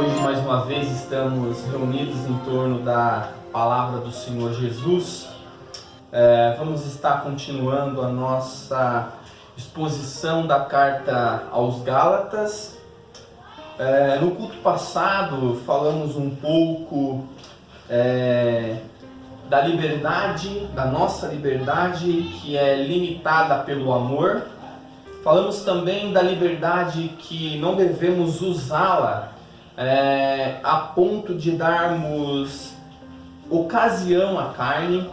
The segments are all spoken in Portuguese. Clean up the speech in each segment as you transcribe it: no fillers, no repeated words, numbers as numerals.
Hoje, mais uma vez, estamos reunidos em torno da palavra do Senhor Jesus. Vamos estar continuando a nossa exposição da carta aos Gálatas. No culto passado, falamos um pouco da liberdade, da nossa liberdade, que é limitada pelo amor. Falamos também da liberdade que não devemos usá-la a ponto de darmos ocasião à carne.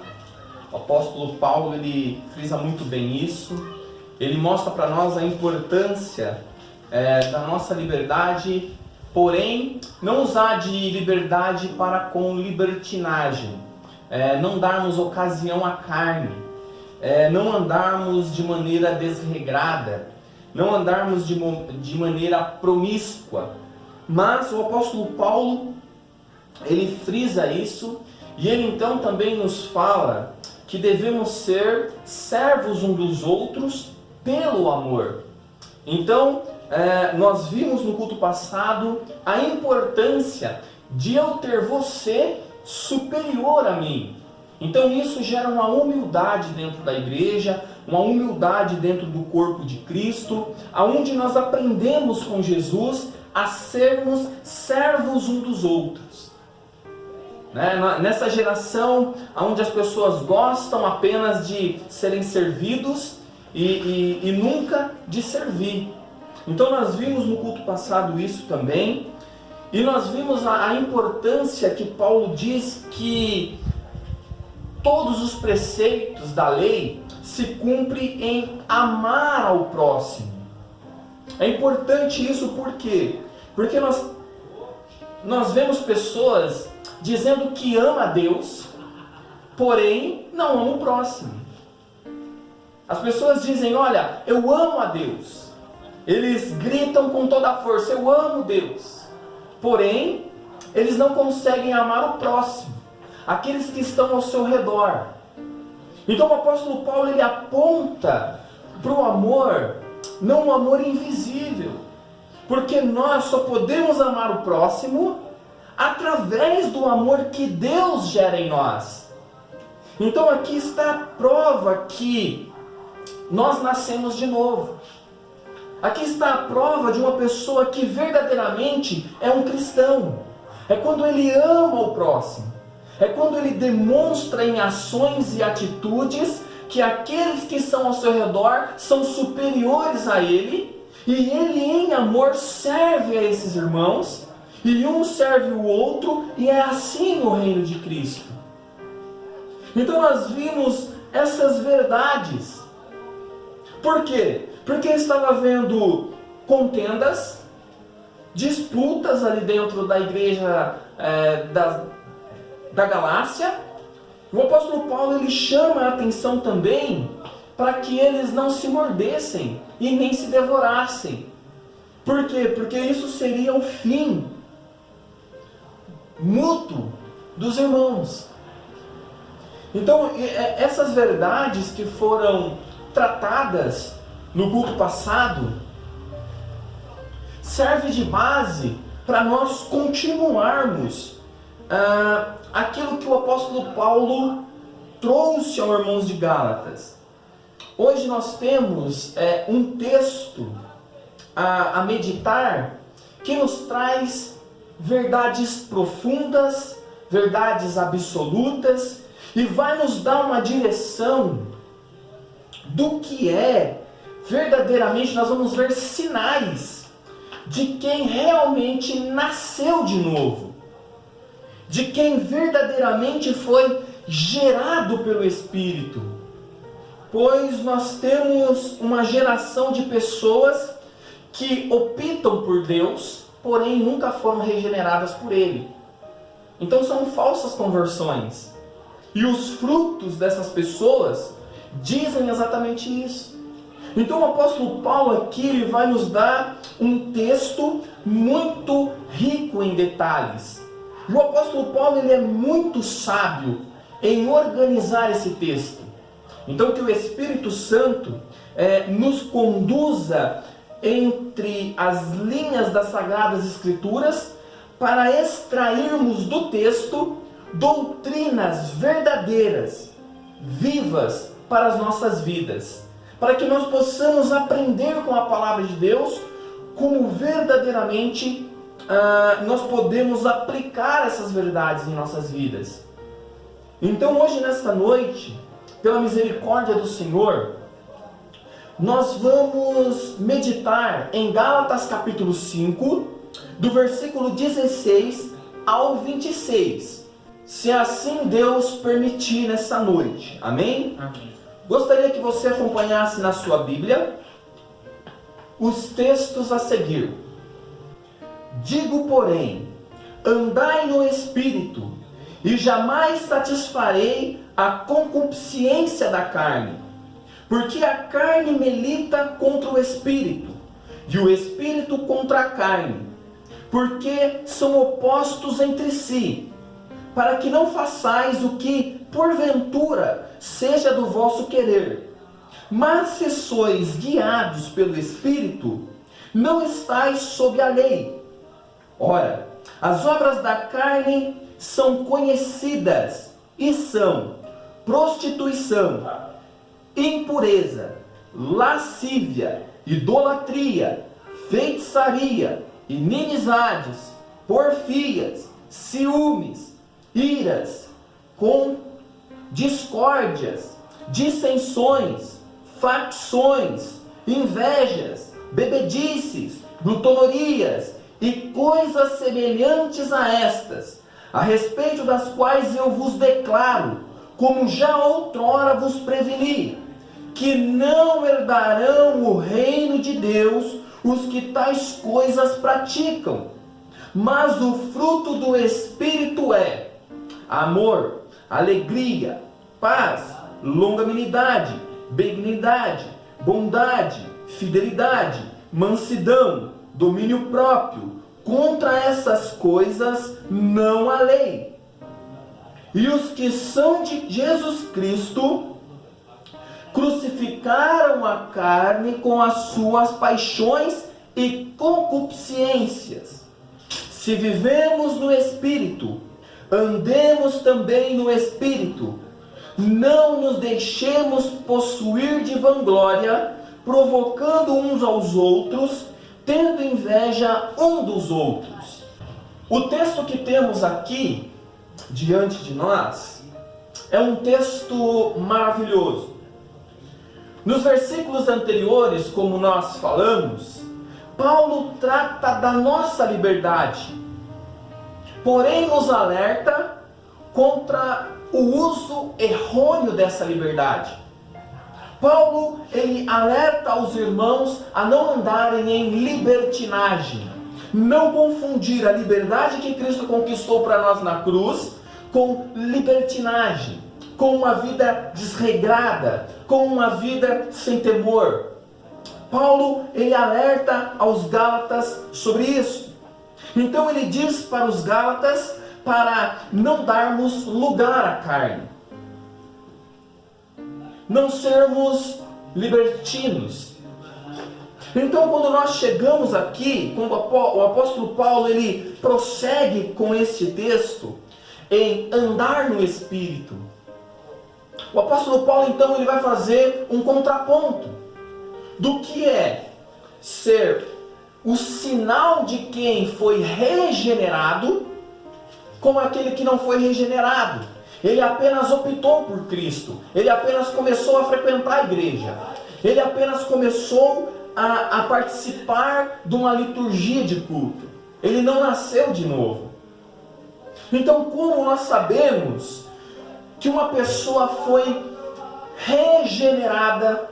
O apóstolo Paulo, ele frisa muito bem isso. Ele mostra para nós a importância da nossa liberdade, porém não usar de liberdade para com libertinagem, não darmos ocasião à carne, não andarmos de maneira desregrada, não andarmos de maneira promíscua. Mas o apóstolo Paulo, ele frisa isso, e ele então também nos fala que devemos ser servos uns dos outros pelo amor. Então, nós vimos no culto passado a importância de eu ter você superior a mim. Então isso gera uma humildade dentro da igreja, uma humildade dentro do corpo de Cristo, aonde nós aprendemos com Jesus a sermos servos uns dos outros. Nessa geração onde as pessoas gostam apenas de serem servidos e nunca de servir. Então nós vimos no culto passado isso também, e nós vimos a importância que Paulo diz que todos os preceitos da lei se cumprem em amar ao próximo. É importante isso por quê? Porque nós vemos pessoas dizendo que ama a Deus, porém não ama o próximo. As pessoas dizem, olha, eu amo a Deus. Eles gritam com toda a força, eu amo Deus. Porém, eles não conseguem amar o próximo, aqueles que estão ao seu redor. Então o apóstolo Paulo, ele aponta para o amor, não um amor invisível, porque nós só podemos amar o próximo através do amor que Deus gera em nós. Então aqui está a prova que nós nascemos de novo. Aqui está a prova de uma pessoa que verdadeiramente é um cristão. É quando ele ama o próximo. É quando ele demonstra em ações e atitudes que aqueles que estão ao seu redor são superiores a ele, e ele em amor serve a esses irmãos, e um serve o outro, e é assim no reino de Cristo. Então nós vimos essas verdades. Por quê? Porque estava havendo contendas, disputas ali dentro da igreja da Galácia. O apóstolo Paulo, ele chama a atenção também para que eles não se mordessem e nem se devorassem. Por quê? Porque isso seria o fim mútuo dos irmãos. Então, essas verdades que foram tratadas no culto passado serve de base para nós continuarmos aquilo que o apóstolo Paulo trouxe aos irmãos de Gálatas. Hoje nós temos um texto a meditar que nos traz verdades profundas, verdades absolutas, e vai nos dar uma direção do que verdadeiramente. Nós vamos ver sinais de quem realmente nasceu de novo, de quem verdadeiramente foi gerado pelo Espírito. Pois nós temos uma geração de pessoas que optam por Deus, porém nunca foram regeneradas por Ele. Então são falsas conversões. E os frutos dessas pessoas dizem exatamente isso. Então o apóstolo Paulo aqui, ele vai nos dar um texto muito rico em detalhes. E o apóstolo Paulo, ele é muito sábio em organizar esse texto. Então que o Espírito Santo nos conduza entre as linhas das Sagradas Escrituras para extrairmos do texto doutrinas verdadeiras, vivas para as nossas vidas, para que nós possamos aprender com a palavra de Deus como verdadeiramente nós podemos aplicar essas verdades em nossas vidas. Então hoje, nesta noite, pela misericórdia do Senhor, nós vamos meditar em Gálatas capítulo 5, do versículo 16 ao 26. Se assim Deus permitir nessa noite. Amém? Amém. Gostaria que você acompanhasse na sua Bíblia os textos a seguir. Digo, porém, andai no Espírito, e jamais satisfarei a concupiscência da carne. Porque a carne milita contra o Espírito, e o Espírito contra a carne, porque são opostos entre si, para que não façais o que, porventura, seja do vosso querer. Mas se sois guiados pelo Espírito, não estáis sob a lei. Ora, as obras da carne são conhecidas, e são prostituição, impureza, lascívia, idolatria, feitiçaria, inimizades, porfias, ciúmes, iras, com discórdias, dissensões, facções, invejas, bebedices, glutonorias e coisas semelhantes a estas, a respeito das quais eu vos declaro, como já outrora vos preveni, que não herdarão o reino de Deus os que tais coisas praticam. Mas o fruto do Espírito é amor, alegria, paz, longanimidade, benignidade, bondade, fidelidade, mansidão, domínio próprio. Contra essas coisas não há lei. E os que são de Jesus Cristo crucificaram a carne com as suas paixões e concupiscências. Se vivemos no Espírito, andemos também no Espírito. Não nos deixemos possuir de vanglória, provocando uns aos outros, tendo inveja um dos outros. O texto que temos aqui diante de nós é um texto maravilhoso. Nos versículos anteriores, como nós falamos, Paulo trata da nossa liberdade, porém nos alerta contra o uso errôneo dessa liberdade. Paulo, ele alerta os irmãos a não andarem em libertinagem, não confundir a liberdade que Cristo conquistou para nós na cruz com libertinagem, com uma vida desregrada, com uma vida sem temor. Paulo, ele alerta aos Gálatas sobre isso. Então ele diz para os Gálatas para não darmos lugar à carne, não sermos libertinos. Então, quando nós chegamos aqui, quando o apóstolo Paulo ele prossegue com este texto em andar no Espírito, o apóstolo Paulo então ele vai fazer um contraponto do que é ser o sinal de quem foi regenerado com aquele que não foi regenerado. Ele apenas optou por Cristo, ele apenas começou a frequentar a igreja, ele apenas começou a participar de uma liturgia de culto, ele não nasceu de novo. Então, como nós sabemos que uma pessoa foi regenerada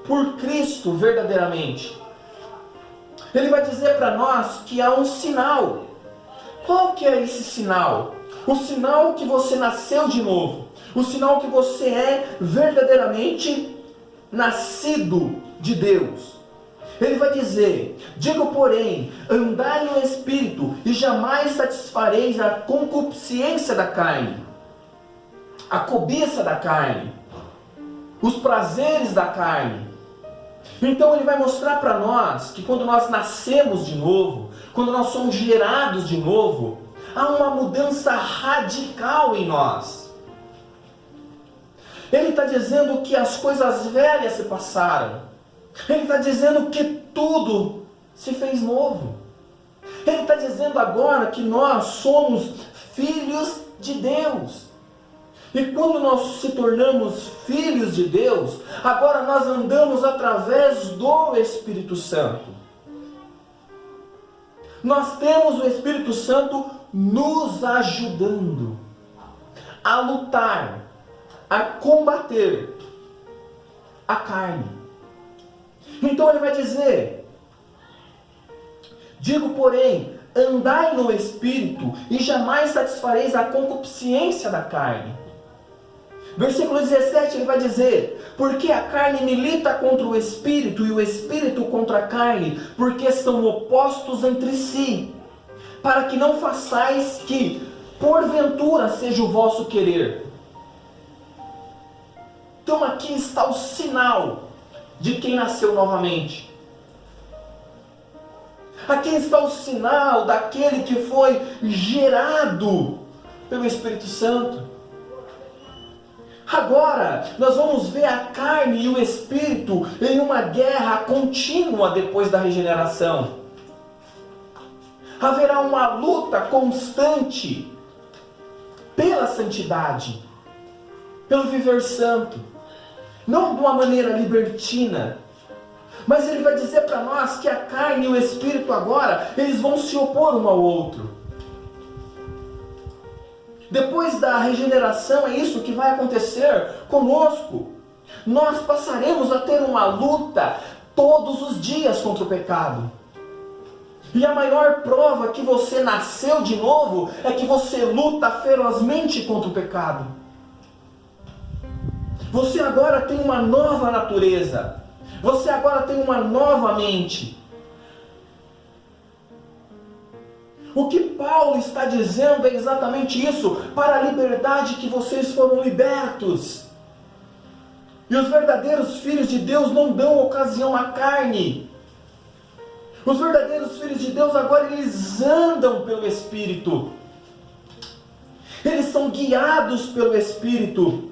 por Cristo verdadeiramente? Ele vai dizer para nós que há um sinal. Qual que é esse sinal? O sinal que você nasceu de novo, o sinal que você é verdadeiramente nascido de Deus. Ele vai dizer: digo, porém, andai no Espírito, e jamais satisfareis a concupiscência da carne, a cobiça da carne, os prazeres da carne. Então ele vai mostrar para nós que quando nós nascemos de novo, quando nós somos gerados de novo, há uma mudança radical em nós. Ele está dizendo que as coisas velhas se passaram. Ele está dizendo que tudo se fez novo. Ele está dizendo agora que nós somos filhos de Deus. E quando nós se tornamos filhos de Deus, agora nós andamos através do Espírito Santo. Nós temos o Espírito Santo nos ajudando a lutar, a combater a carne. Então ele vai dizer: digo, porém, andai no Espírito e jamais satisfareis a concupiscência da carne. Versículo 17 ele vai dizer: porque a carne milita contra o Espírito e o Espírito contra a carne, porque são opostos entre si, para que não façais que porventura seja o vosso querer. Então aqui está o sinal de quem nasceu novamente. Aqui está o sinal daquele que foi gerado pelo Espírito Santo. Agora, nós vamos ver a carne e o Espírito em uma guerra contínua depois da regeneração. Haverá uma luta constante pela santidade, pelo viver santo, não de uma maneira libertina. Mas ele vai dizer para nós que a carne e o Espírito agora, eles vão se opor um ao outro. Depois da regeneração, é isso que vai acontecer conosco. Nós passaremos a ter uma luta todos os dias contra o pecado. E a maior prova que você nasceu de novo é que você luta ferozmente contra o pecado. Você agora tem uma nova natureza. Você agora tem uma nova mente. O que Paulo está dizendo é exatamente isso: para a liberdade que vocês foram libertos. E os verdadeiros filhos de Deus não dão ocasião à carne. Os verdadeiros filhos de Deus agora eles andam pelo Espírito. Eles são guiados pelo Espírito.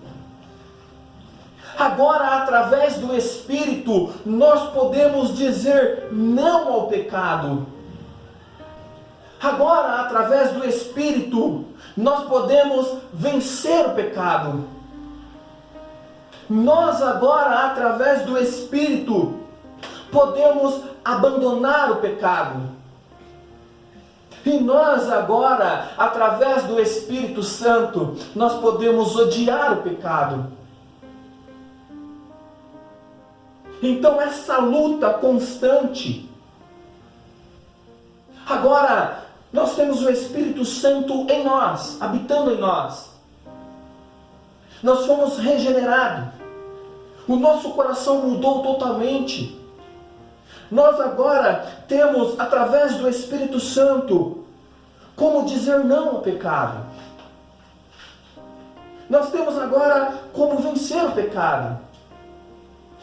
Agora, através do Espírito, nós podemos dizer não ao pecado. Agora, através do Espírito, nós podemos vencer o pecado. Nós agora, através do Espírito, podemos abandonar o pecado. E nós agora, através do Espírito Santo, nós podemos odiar o pecado. Então essa luta constante. Agora, nós temos o Espírito Santo em nós, habitando em nós. Nós fomos regenerados. O nosso coração mudou totalmente. Nós agora temos, através do Espírito Santo, como dizer não ao pecado. Nós temos agora como vencer o pecado.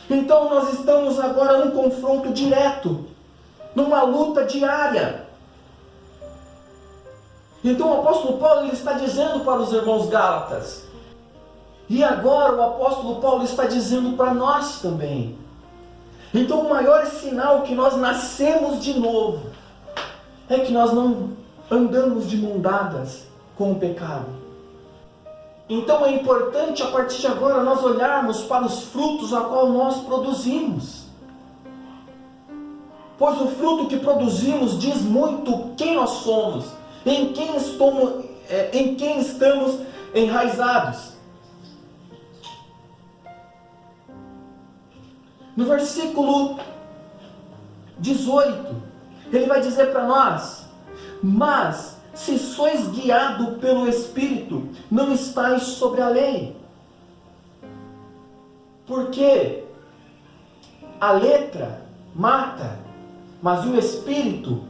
Então nós estamos agora num confronto direto, numa luta diária. Então o apóstolo Paulo ele está dizendo para os irmãos Gálatas, e agora o apóstolo Paulo está dizendo para nós também. Então o maior sinal que nós nascemos de novo é que nós não andamos de mão dadas com o pecado. Então é importante a partir de agora nós olharmos para os frutos a qual nós produzimos. Pois o fruto que produzimos diz muito quem nós somos, em quem estamos enraizados. No versículo 18, ele vai dizer para nós: mas se sois guiado pelo Espírito, não estáis sobre a lei. Porque a letra mata, mas o Espírito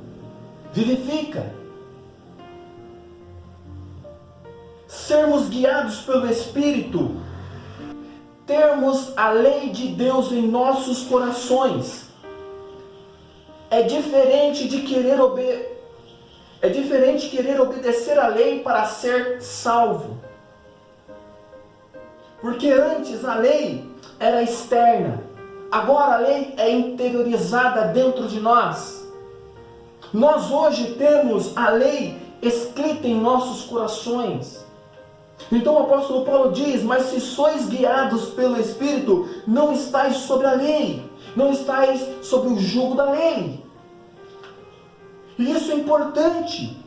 vivifica. Sermos guiados pelo Espírito, termos a lei de Deus em nossos corações, é diferente de querer É diferente querer obedecer à lei para ser salvo. Porque antes a lei era externa, agora a lei é interiorizada dentro de nós. Nós hoje temos a lei escrita em nossos corações. Então o apóstolo Paulo diz: mas se sois guiados pelo Espírito, não estáis sobre a lei, não estáis sob o jugo da lei. E isso é importante.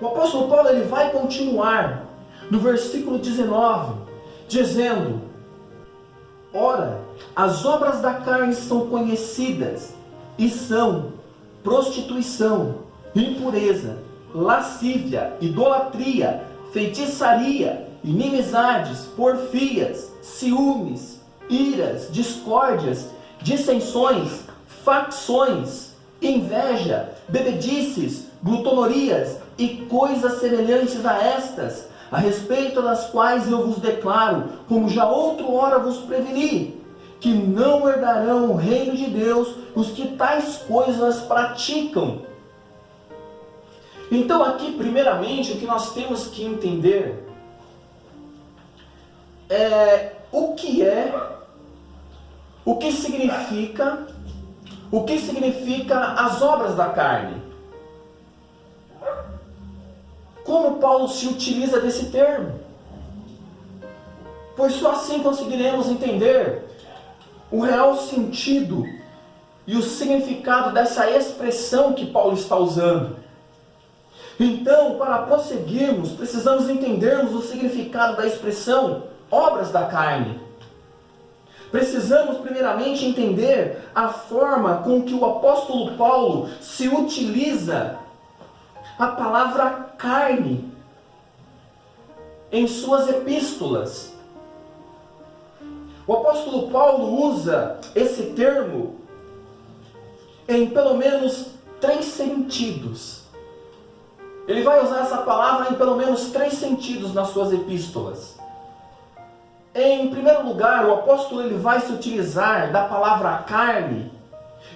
O apóstolo Paulo ele vai continuar no versículo 19, dizendo: ora, as obras da carne são conhecidas, e são prostituição, impureza, lascívia, idolatria, feitiçaria, inimizades, porfias, ciúmes, iras, discórdias, dissensões, facções, inveja, bebedices, glutonorias e coisas semelhantes a estas, a respeito das quais eu vos declaro, como já outrora vos preveni, que não herdarão o reino de Deus os que tais coisas praticam. Então aqui, primeiramente, o que nós temos que entender é o que significa as obras da carne. Como Paulo se utiliza desse termo? Pois só assim conseguiremos entender o real sentido e o significado dessa expressão que Paulo está usando. Então, para prosseguirmos, precisamos entendermos o significado da expressão obras da carne. Precisamos primeiramente entender a forma com que o apóstolo Paulo se utiliza a palavra carne em suas epístolas. O apóstolo Paulo usa esse termo em pelo menos 3 sentidos. Ele vai usar essa palavra em pelo menos 3 sentidos nas suas epístolas. Em primeiro lugar, o apóstolo ele vai se utilizar da palavra carne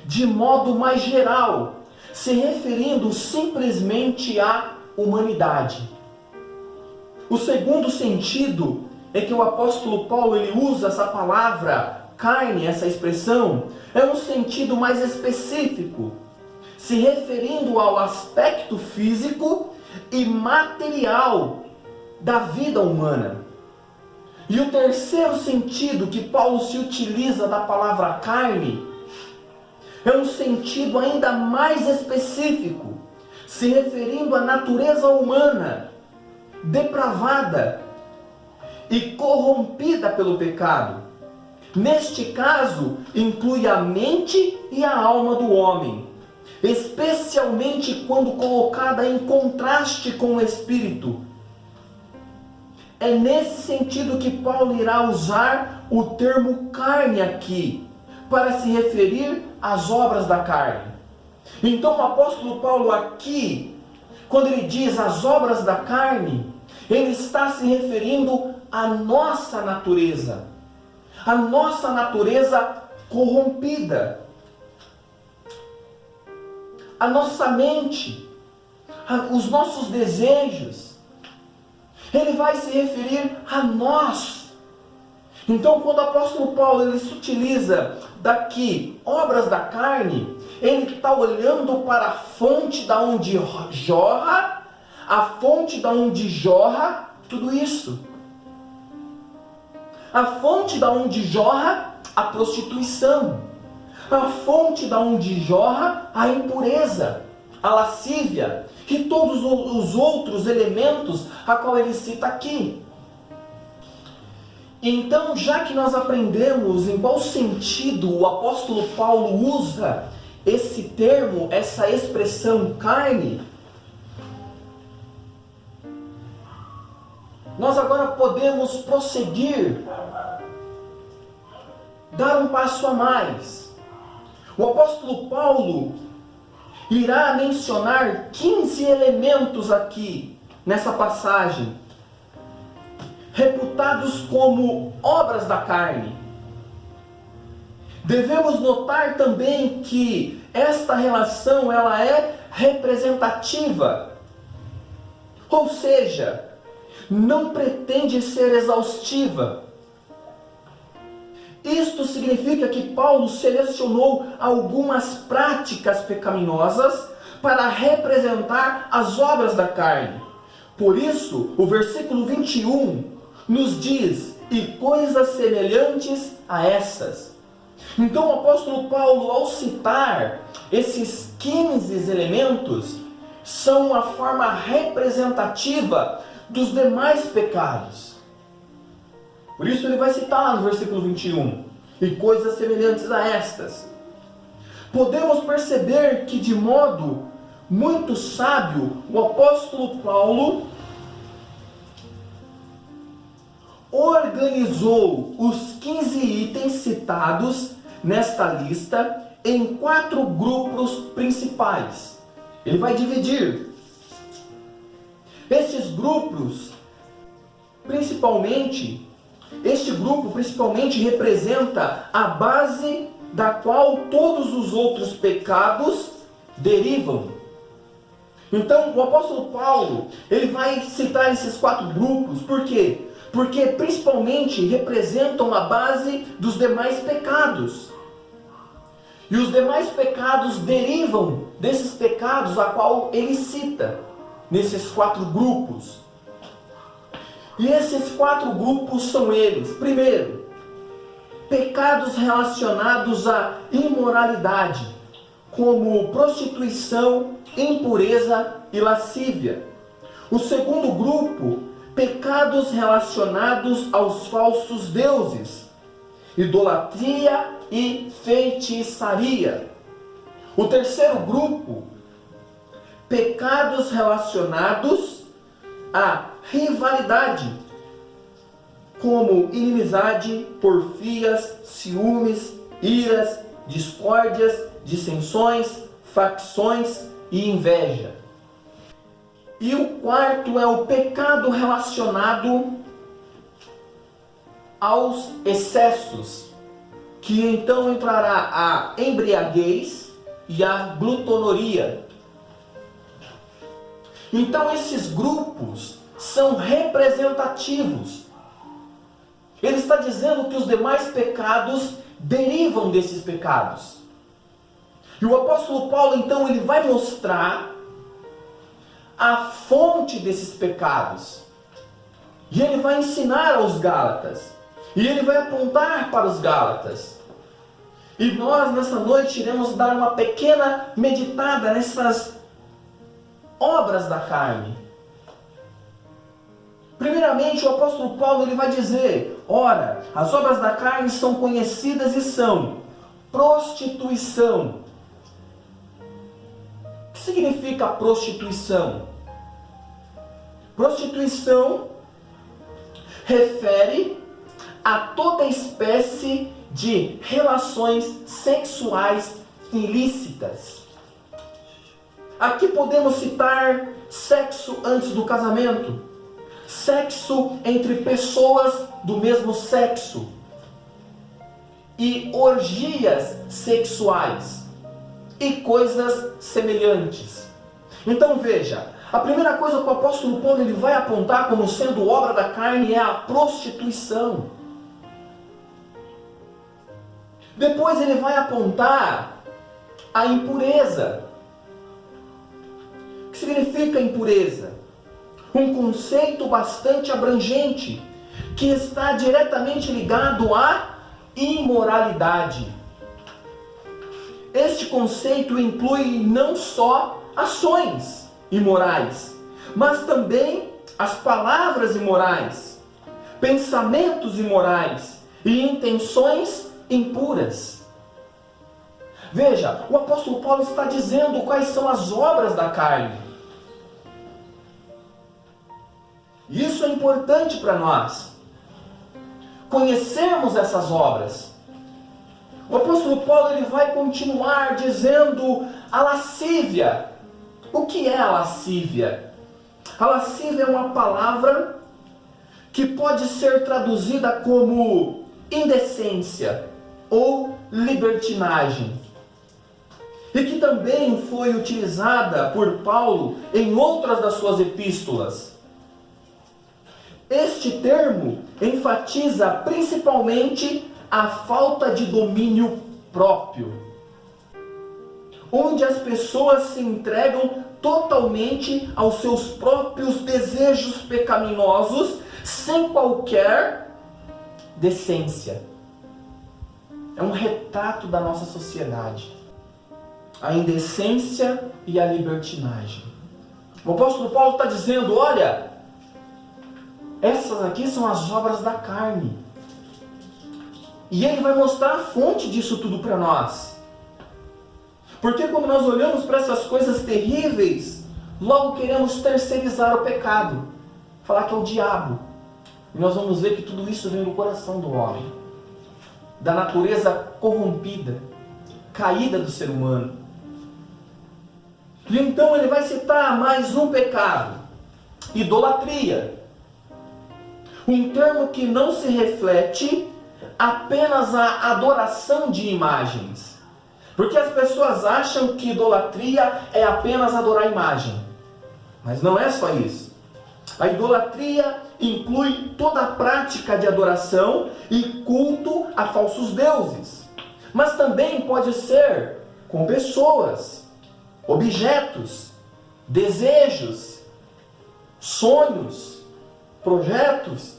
de modo mais geral, se referindo simplesmente à humanidade. O segundo sentido é que o apóstolo Paulo ele usa essa palavra carne, essa expressão, é um sentido mais específico, se referindo ao aspecto físico e material da vida humana. E o terceiro sentido que Paulo se utiliza da palavra carne é um sentido ainda mais específico, se referindo à natureza humana, depravada e corrompida pelo pecado. Neste caso, inclui a mente e a alma do homem, especialmente quando colocada em contraste com o espírito. É nesse sentido que Paulo irá usar o termo carne aqui, para se referir às obras da carne. Então o apóstolo Paulo aqui, quando ele diz as obras da carne, ele está se referindo à nossa natureza corrompida, a nossa mente, os nossos desejos. Ele vai se referir a nós. Então, quando o apóstolo Paulo ele se utiliza daqui, obras da carne, ele está olhando para a fonte da onde jorra, tudo isso. A fonte da onde jorra a prostituição, a fonte da onde jorra a impureza, a lascívia e todos os outros elementos a qual ele cita aqui. Então, já que nós aprendemos em qual sentido o apóstolo Paulo usa esse termo, essa expressão carne, nós agora podemos prosseguir, dar um passo a mais. O apóstolo Paulo irá mencionar 15 elementos aqui, nessa passagem, reputados como obras da carne. Devemos notar também que esta relação ela é representativa. Ou seja, não pretende ser exaustiva. Isto significa que Paulo selecionou algumas práticas pecaminosas para representar as obras da carne. Por isso, o versículo 21 nos diz: e coisas semelhantes a essas. Então o apóstolo Paulo, ao citar esses 15 elementos, são uma forma representativa dos demais pecados. Por isso ele vai citar lá no versículo 21, e coisas semelhantes a estas. Podemos perceber que de modo muito sábio, o apóstolo Paulo organizou os 15 itens citados nesta lista em 4 grupos principais. Ele vai dividir estes grupos, este grupo principalmente representa a base da qual todos os outros pecados derivam. Então, o apóstolo Paulo, ele vai citar esses 4 grupos, por quê? Porque principalmente representam a base dos demais pecados. E os demais pecados derivam desses pecados a qual ele cita, nesses 4 grupos. E esses 4 grupos são eles: primeiro, pecados relacionados à imoralidade, como prostituição, impureza e lascívia. O segundo grupo, pecados relacionados aos falsos deuses, idolatria e feitiçaria. O terceiro grupo, pecados relacionados à rivalidade, como inimizade, porfias, ciúmes, iras, discórdias, dissensões, facções e inveja. E o quarto é o pecado relacionado aos excessos, que então entrará a embriaguez e a glutonaria. Então esses grupos são representativos. Ele está dizendo que os demais pecados derivam desses pecados. E o apóstolo Paulo então ele vai mostrar a fonte desses pecados. E ele vai ensinar aos Gálatas. E ele vai apontar para os Gálatas. E nós nessa noite iremos dar uma pequena meditada nessas obras da carne. Primeiramente, o apóstolo Paulo ele vai dizer: ora, as obras da carne são conhecidas e são prostituição. O que significa prostituição? Prostituição refere a toda espécie de relações sexuais ilícitas. Aqui podemos citar sexo antes do casamento, sexo entre pessoas do mesmo sexo e orgias sexuais e coisas semelhantes. Então veja, a primeira coisa que o apóstolo Paulo ele vai apontar como sendo obra da carne é a prostituição. Depois ele vai apontar a impureza. O que significa impureza? Um conceito bastante abrangente, que está diretamente ligado à imoralidade. Este conceito inclui não só ações imorais, mas também as palavras imorais, pensamentos imorais e intenções impuras. Veja, o apóstolo Paulo está dizendo quais são as obras da carne. Isso é importante para nós, conhecermos essas obras. O apóstolo Paulo ele vai continuar dizendo a lascívia. O que é a lascívia? A lascívia é uma palavra que pode ser traduzida como indecência ou libertinagem. e que também foi utilizada por Paulo em outras das suas epístolas. Este termo enfatiza principalmente a falta de domínio próprio, onde as pessoas se entregam totalmente aos seus próprios desejos pecaminosos, sem qualquer decência. É um retrato da nossa sociedade. A indecência e a libertinagem. O apóstolo Paulo está dizendo, olha, essas aqui são as obras da carne. E ele vai mostrar a fonte disso tudo para nós. Porque quando nós olhamos para essas coisas terríveis, logo queremos terceirizar o pecado. Falar que é o diabo. E nós vamos ver que tudo isso vem do coração do homem. Da natureza corrompida, caída do ser humano. E então ele vai citar mais um pecado. Idolatria. Um termo que não se reflete apenas a adoração de imagens. Porque as pessoas acham que idolatria é apenas adorar a imagem. Mas não é só isso. A idolatria inclui toda a prática de adoração e culto a falsos deuses. Mas também pode ser com pessoas, objetos, desejos, sonhos, projetos.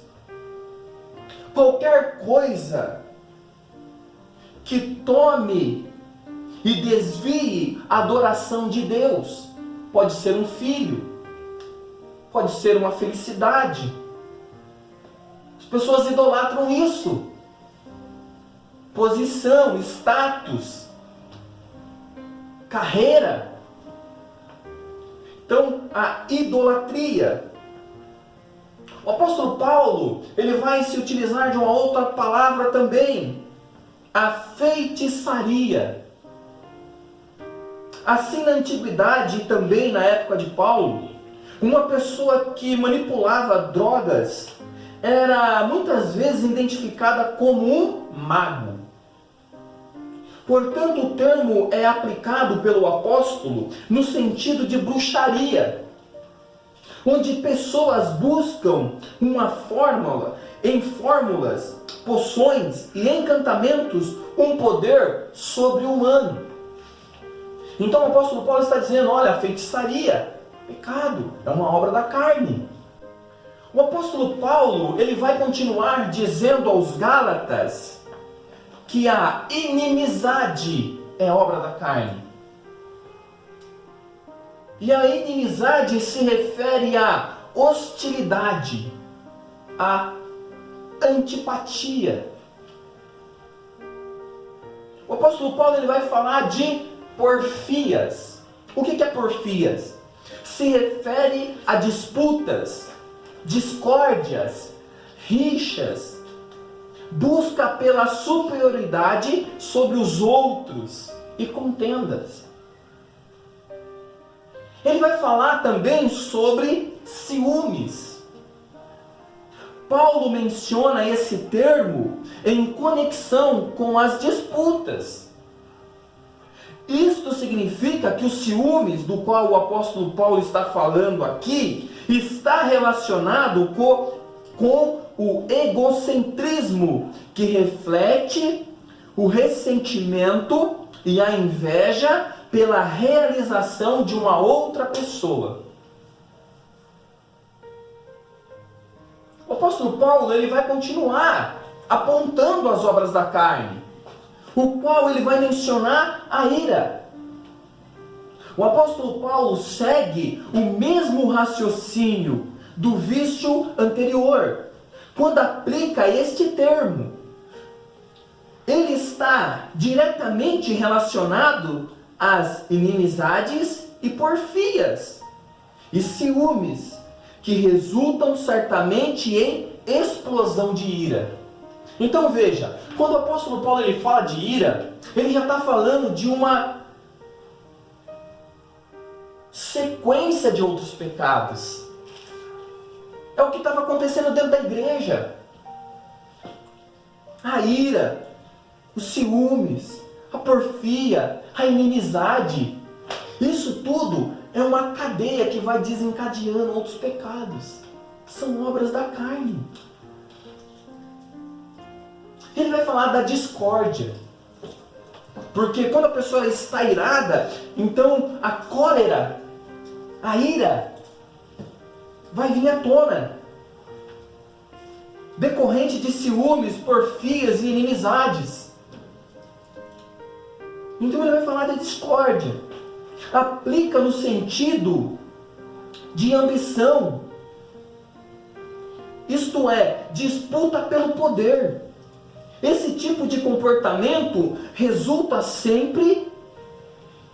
Qualquer coisa que tome e desvie a adoração de Deus. Pode ser um filho, pode ser uma felicidade. As pessoas idolatram isso. Posição, status, carreira. Então, a idolatria. O apóstolo Paulo, ele vai se utilizar de uma outra palavra também. A feitiçaria. Assim, na antiguidade e também na época de Paulo, uma pessoa que manipulava drogas era muitas vezes identificada como um mago. Portanto, o termo é aplicado pelo apóstolo no sentido de bruxaria, onde pessoas buscam uma fórmula, em fórmulas, poções e encantamentos, um poder sobre-humano. Então o apóstolo Paulo está dizendo, olha, a feitiçaria, pecado, é uma obra da carne. O apóstolo Paulo, ele vai continuar dizendo aos Gálatas que a inimizade é obra da carne. E a inimizade se refere à hostilidade, à antipatia. O apóstolo Paulo, ele vai falar de porfias. O que é porfias? Se refere a disputas, discórdias, rixas, busca pela superioridade sobre os outros e contendas. Ele vai falar também sobre ciúmes. Paulo menciona esse termo em conexão com as disputas. Isto significa que os ciúmes, do qual o apóstolo Paulo está falando aqui, está relacionado com o egocentrismo, que reflete o ressentimento e a inveja pela realização de uma outra pessoa. O apóstolo Paulo, ele vai continuar apontando as obras da carne, o qual ele vai mencionar a ira. O apóstolo Paulo segue o mesmo raciocínio do vício anterior, quando aplica este termo. Ele está diretamente relacionado às inimizades e porfias e ciúmes, que resultam certamente em explosão de ira. Então veja, quando o apóstolo Paulo ele fala de ira, ele já está falando de uma sequência de outros pecados. É o que estava acontecendo dentro da igreja. A ira, os ciúmes, a porfia, a inimizade. Isso tudo é uma cadeia que vai desencadeando outros pecados. São obras da carne. Ele vai falar da discórdia. Porque quando a pessoa está irada, então a cólera, a ira, vai vir à tona. Decorrente de ciúmes, porfias e inimizades. Então ele vai falar da discórdia. Aplica no sentido de ambição. Isto é, disputa pelo poder. Esse tipo de comportamento resulta sempre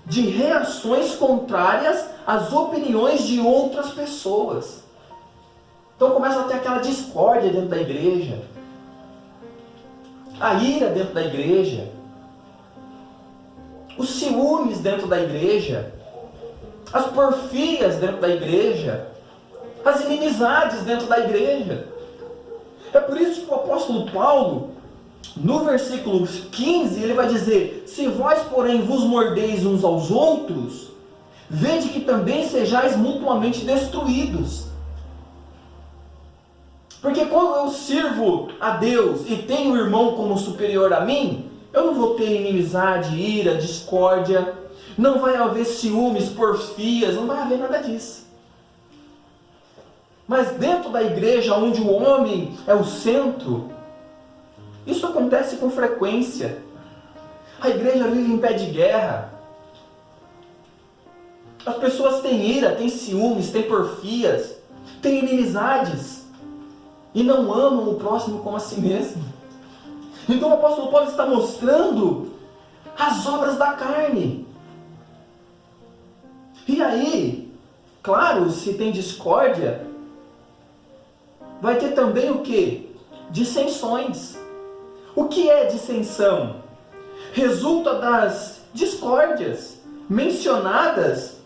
de reações contrárias às opiniões de outras pessoas. Então começa a ter aquela discórdia dentro da igreja, a ira dentro da igreja, os ciúmes dentro da igreja, as porfias dentro da igreja, as inimizades dentro da igreja. É por isso que o apóstolo Paulo, no versículo 15, ele vai dizer: se vós, porém, vos mordeis uns aos outros, vede que também sejais mutuamente destruídos. Porque quando eu sirvo a Deus e tenho o irmão como superior a mim, eu não vou ter inimizade, ira, discórdia, não vai haver ciúmes, porfias, não vai haver nada disso. Mas dentro da igreja, onde o homem é o centro, isso acontece com frequência. A igreja vive em pé de guerra. As pessoas têm ira, têm ciúmes, têm porfias, têm inimizades e não amam o próximo como a si mesmo. Então o apóstolo Paulo está mostrando as obras da carne. E aí, claro, se tem discórdia, vai ter também o quê? Dissensões. O que é dissensão? Resulta das discórdias mencionadas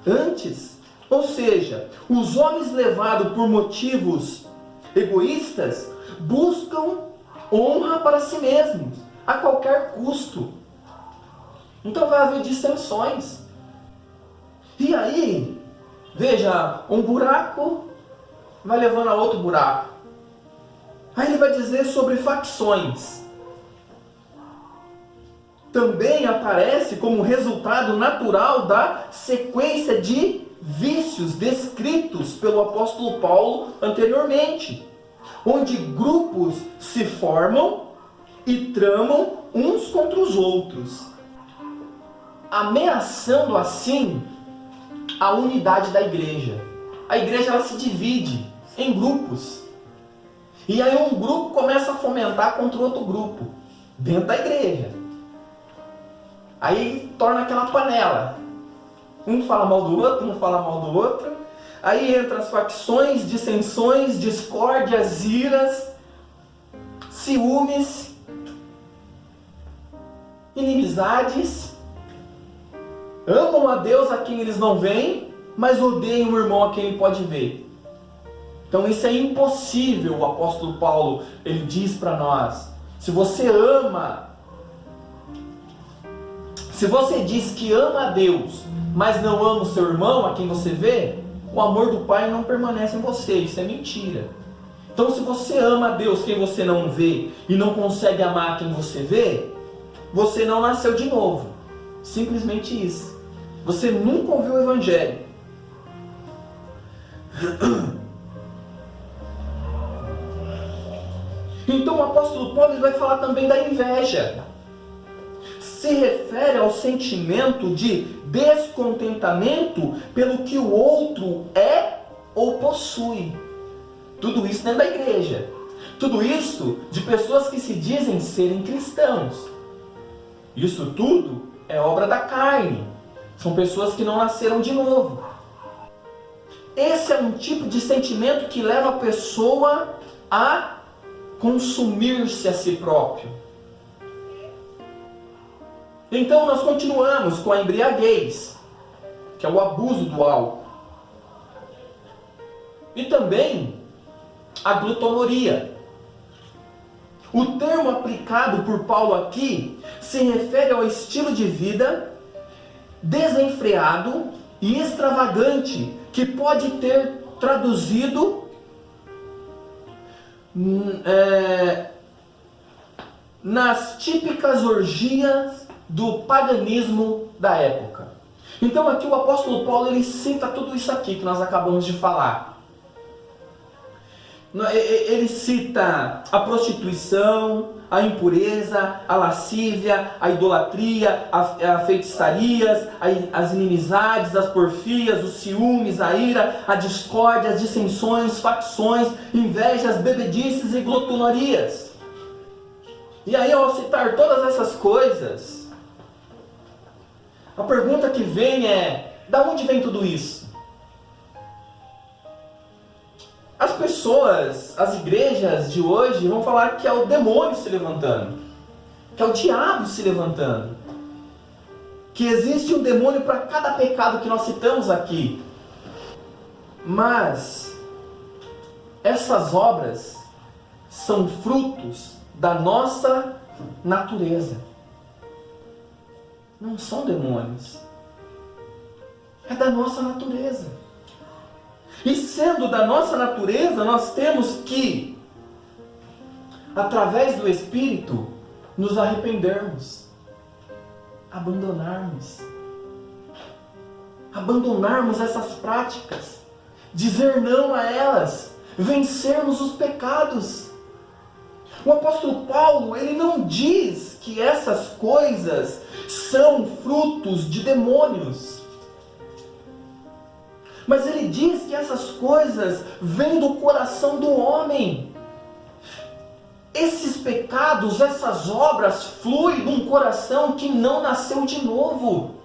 antes. Ou seja, os homens levados por motivos egoístas buscam honra para si mesmos, a qualquer custo. Então vai haver dissensões. E aí, veja, um buraco vai levando a outro buraco. Aí ele vai dizer sobre facções. Também aparece como resultado natural da sequência de vícios descritos pelo apóstolo Paulo anteriormente, onde grupos se formam e tramam uns contra os outros, ameaçando assim a unidade da igreja. A igreja ela se divide em grupos. E aí um grupo começa a fomentar contra o outro grupo, dentro da igreja. Aí torna aquela panela. Um fala mal do outro, um fala mal do outro. Aí entram as facções, dissensões, discórdias, iras, ciúmes, inimizades. Amam a Deus a quem eles não veem, mas odeiam o irmão a quem ele pode ver. Então isso é impossível, o apóstolo Paulo, ele diz para nós. Se você diz que ama a Deus, mas não ama o seu irmão, a quem você vê, o amor do Pai não permanece em você, isso é mentira. Então se você ama a Deus, quem você não vê, e não consegue amar quem você vê, você não nasceu de novo. Simplesmente isso. Você nunca ouviu o Evangelho. Então o apóstolo Paulo vai falar também da inveja. Se refere ao sentimento de descontentamento pelo que o outro é ou possui. Tudo isso dentro da igreja. Tudo isso de pessoas que se dizem serem cristãos. Isso tudo é obra da carne. São pessoas que não nasceram de novo. Esse é um tipo de sentimento que leva a pessoa a consumir-se a si próprio. Então nós continuamos com a embriaguez, que é o abuso do álcool. E também a glutonaria. O termo aplicado por Paulo aqui se refere ao estilo de vida desenfreado e extravagante que pode ter traduzido nas típicas orgias do paganismo da época. Então aqui o apóstolo Paulo ele cita tudo isso aqui que nós acabamos de falar. Ele cita a prostituição, a impureza, a lascívia, a idolatria, a feitiçarias, as inimizades, as porfias, os ciúmes, a ira, a discórdia, as dissensões, facções, invejas, bebedices e glotonarias. E aí, ao citar todas essas coisas, a pergunta que vem é: da onde vem tudo isso? As pessoas, as igrejas de hoje vão falar que é o demônio se levantando, que é o diabo se levantando, que existe um demônio para cada pecado que nós citamos aqui. Mas essas obras são frutos da nossa natureza. Não são demônios. É da nossa natureza. E sendo da nossa natureza, nós temos que, através do Espírito, nos arrependermos, abandonarmos essas práticas, dizer não a elas, vencermos os pecados. O apóstolo Paulo, ele não diz que essas coisas são frutos de demônios. Mas ele diz que essas coisas vêm do coração do homem. Esses pecados, essas obras fluem de um coração que não nasceu de novo.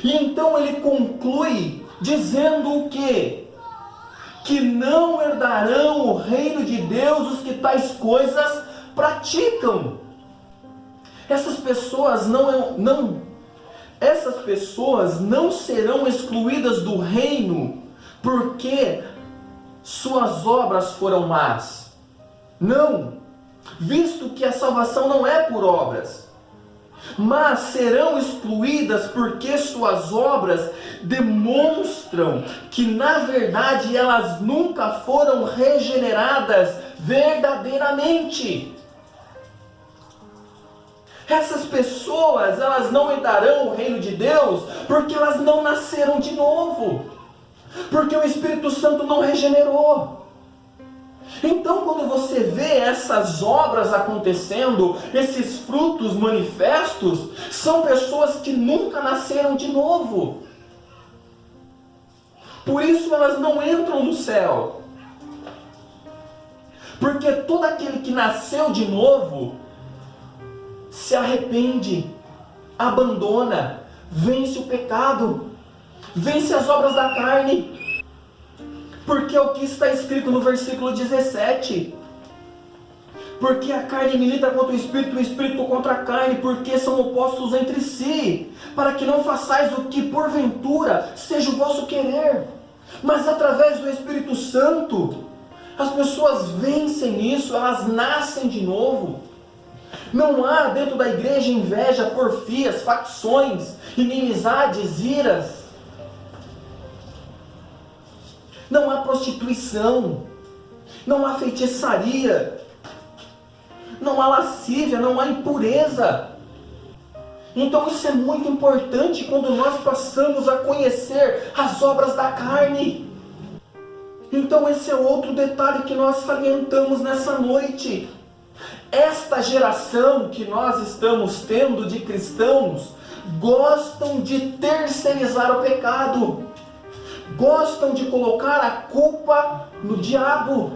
E então ele conclui dizendo o quê? Que não herdarão o reino de Deus os que tais coisas praticam. Essas pessoas essas pessoas não serão excluídas do reino porque suas obras foram más. Não, visto que a salvação não é por obras, mas serão excluídas porque suas obras demonstram que na verdade elas nunca foram regeneradas verdadeiramente. Essas pessoas, elas não herdarão o reino de Deus porque elas não nasceram de novo, porque o Espírito Santo não regenerou. Então, quando você vê essas obras acontecendo, esses frutos manifestos, são pessoas que nunca nasceram de novo. Por isso elas não entram no céu. Porque todo aquele que nasceu de novo se arrepende, abandona, vence o pecado, vence as obras da carne. Porque é o que está escrito no versículo 17. Porque a carne milita contra o espírito contra a carne, porque são opostos entre si, para que não façais o que porventura seja o vosso querer. Mas através do Espírito Santo, as pessoas vencem isso, elas nascem de novo. Não há dentro da igreja inveja, porfias, facções, inimizades, iras. Não há prostituição, não há feitiçaria, não há lascívia, não há impureza. Então isso é muito importante quando nós passamos a conhecer as obras da carne. Então esse é outro detalhe que nós salientamos nessa noite. Esta geração que nós estamos tendo de cristãos gostam de terceirizar o pecado, gostam de colocar a culpa no diabo.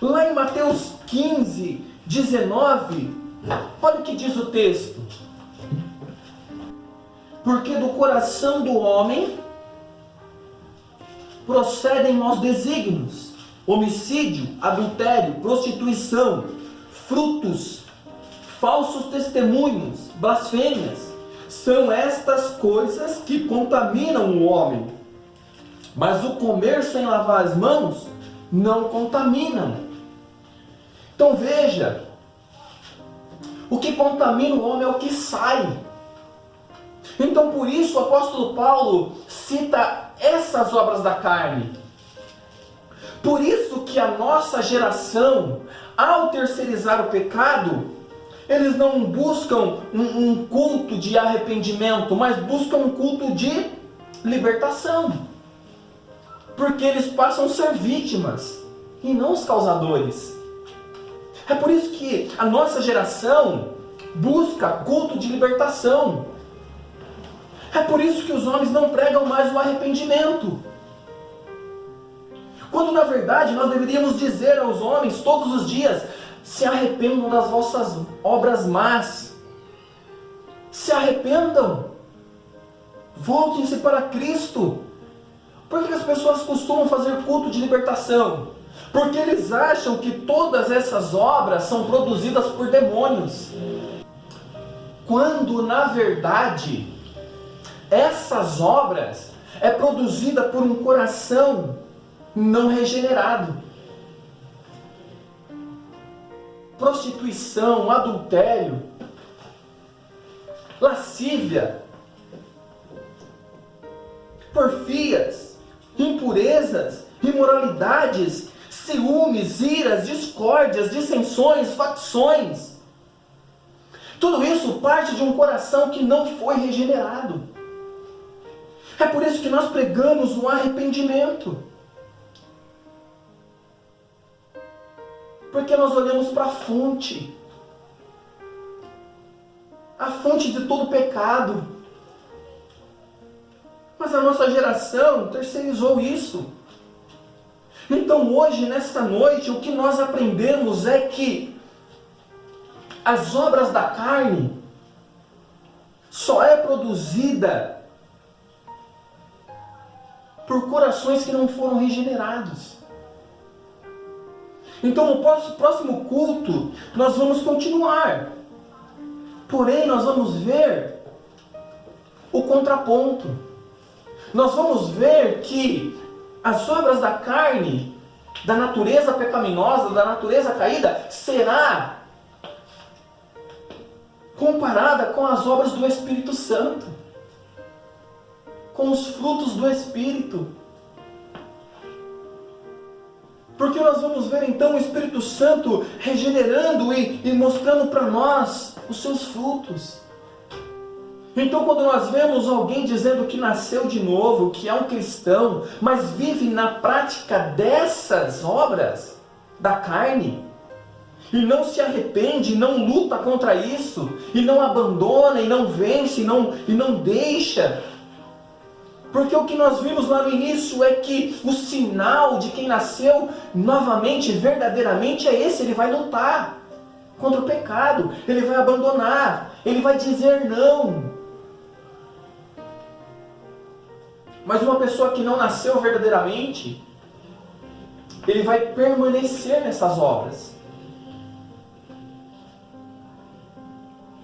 Lá em Mateus 15, 19, olha o que diz o texto. Porque do coração do homem procedem maus desígnios, homicídio, adultério, prostituição, frutos, falsos testemunhos, blasfêmias. São estas coisas que contaminam o homem. Mas o comer sem lavar as mãos não contaminam. Então veja, o que contamina o homem é o que sai. Então por isso o apóstolo Paulo cita essas obras da carne. Por isso que a nossa geração, ao terceirizar o pecado, eles não buscam um culto de arrependimento, mas buscam um culto de libertação. Porque eles passam a ser vítimas e não os causadores. É por isso que a nossa geração busca culto de libertação. É por isso que os homens não pregam mais o arrependimento. Quando na verdade nós deveríamos dizer aos homens todos os dias: se arrependam das vossas obras más. Se arrependam. Voltem-se para Cristo. Por que as pessoas costumam fazer culto de libertação? Porque eles acham que todas essas obras são produzidas por demônios. Quando na verdade essas obras é produzida por um coração não regenerado. Prostituição, adultério, lascívia, porfias, impurezas, imoralidades, ciúmes, iras, discórdias, dissensões, facções. Tudo isso parte de um coração que não foi regenerado. É por isso que nós pregamos o arrependimento. Porque nós olhamos para a fonte de todo pecado. Mas a nossa geração terceirizou isso. Então hoje, nesta noite, o que nós aprendemos é que as obras da carne só é produzida por corações que não foram regenerados. Então no próximo culto nós vamos continuar. Porém nós vamos ver o contraponto. Nós vamos ver que as obras da carne, da natureza pecaminosa, da natureza caída, será comparada com as obras do Espírito Santo, com os frutos do Espírito. Porque nós vamos ver então o Espírito Santo regenerando e mostrando para nós os seus frutos. Então quando nós vemos alguém dizendo que nasceu de novo, que é um cristão, mas vive na prática dessas obras da carne, e não se arrepende, não luta contra isso, e não abandona, e não vence, e não deixa. Porque o que nós vimos lá no início é que o sinal de quem nasceu novamente, verdadeiramente, é esse: ele vai lutar contra o pecado, ele vai abandonar, ele vai dizer não. Mas uma pessoa que não nasceu verdadeiramente, ele vai permanecer nessas obras.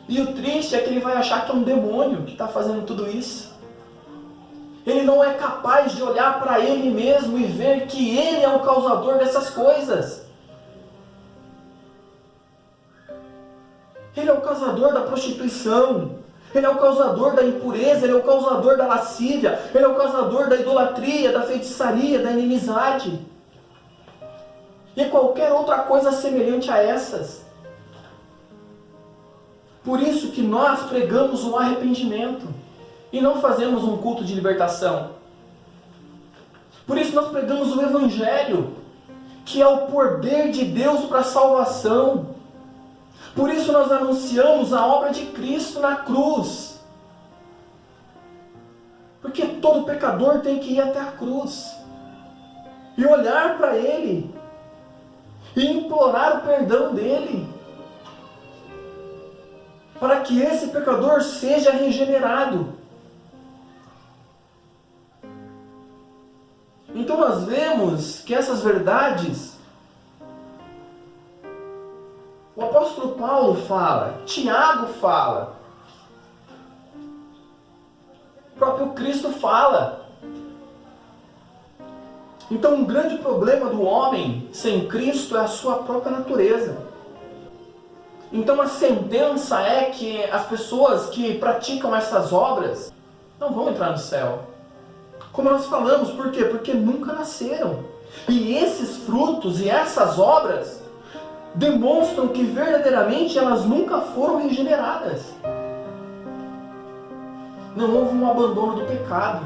E o triste é que ele vai achar que é um demônio que está fazendo tudo isso. Ele não é capaz de olhar para ele mesmo e ver que ele é o causador dessas coisas. Ele é o causador da prostituição. Ele é o causador da impureza. Ele é o causador da lascívia. Ele é o causador da idolatria, da feitiçaria, da inimizade. E qualquer outra coisa semelhante a essas. Por isso que nós pregamos o arrependimento. E não fazemos um culto de libertação. Por isso nós pregamos o Evangelho, que é o poder de Deus para a salvação. Por isso nós anunciamos a obra de Cristo na cruz. Porque todo pecador tem que ir até a cruz e olhar para Ele e implorar o perdão dEle, para que esse pecador seja regenerado. Então nós vemos que essas verdades, o apóstolo Paulo fala, Tiago fala, o próprio Cristo fala. Então, um grande problema do homem sem Cristo é a sua própria natureza. Então, a sentença é que as pessoas que praticam essas obras não vão entrar no céu. Como nós falamos, por quê? Porque nunca nasceram. E esses frutos e essas obras demonstram que verdadeiramente elas nunca foram regeneradas. Não houve um abandono do pecado.